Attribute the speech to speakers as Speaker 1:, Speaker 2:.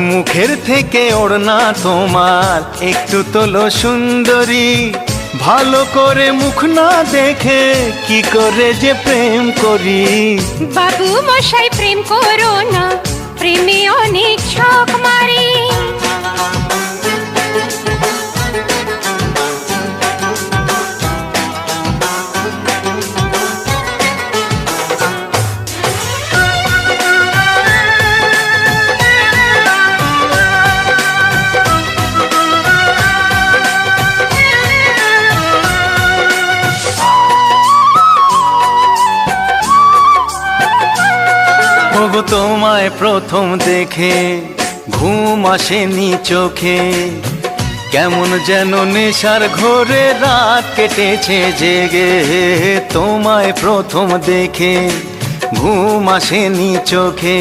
Speaker 1: মুখের থেকে ওড়না তোমার একটু তোলো সুন্দরী, ভালো করে মুখ না দেখে কি করে যে প্রেম করি।
Speaker 2: বাবু মশাই প্রেম করো না, প্রেমে অনেক শখ মারে।
Speaker 1: ওগো তোমায় প্রথম দেখে ঘুম আসেনি চোখে, কেমন যেন নেশার ঘোরে রাত কেটেছে জেগে। তোমায় প্রথম দেখে ঘুম আসেনি চোখে,